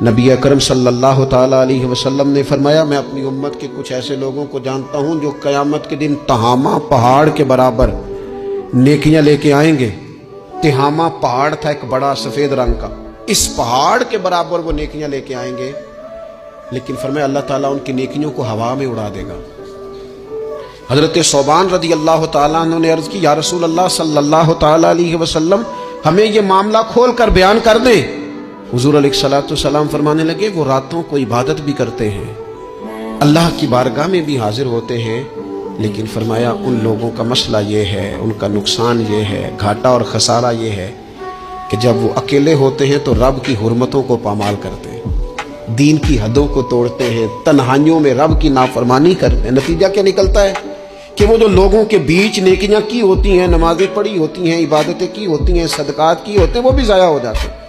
نبی اکرم صلی اللہ تعالیٰ علیہ وسلم نے فرمایا میں اپنی امت کے کچھ ایسے لوگوں کو جانتا ہوں جو قیامت کے دن تہامہ پہاڑ کے برابر نیکیاں لے کے آئیں گے۔ تہامہ پہاڑ تھا ایک بڑا سفید رنگ کا، اس پہاڑ کے برابر وہ نیکیاں لے کے آئیں گے، لیکن فرمایا اللہ تعالیٰ ان کی نیکیوں کو ہوا میں اڑا دے گا۔ حضرت ثوبان رضی اللہ تعالیٰ عنہ نے عرض کی یا رسول اللہ صلی اللہ تعالیٰ علیہ وسلم ہمیں یہ معاملہ کھول کر بیان کر دیں۔ حضور علیہ الصلوۃ والسلام فرمانے لگے وہ راتوں کو عبادت بھی کرتے ہیں، اللہ کی بارگاہ میں بھی حاضر ہوتے ہیں، لیکن فرمایا ان لوگوں کا مسئلہ یہ ہے، ان کا نقصان یہ ہے، گھاٹا اور خسارہ یہ ہے کہ جب وہ اکیلے ہوتے ہیں تو رب کی حرمتوں کو پامال کرتے ہیں، دین کی حدوں کو توڑتے ہیں، تنہائیوں میں رب کی نافرمانی کرتے ہیں۔ نتیجہ کیا نکلتا ہے کہ وہ جو لوگوں کے بیچ نیکیاں کی ہوتی ہیں، نمازیں پڑھی ہوتی ہیں، عبادتیں کی ہوتی ہیں، صدقات کی ہوتے ہیں، وہ بھی ضائع ہو جاتے ہیں۔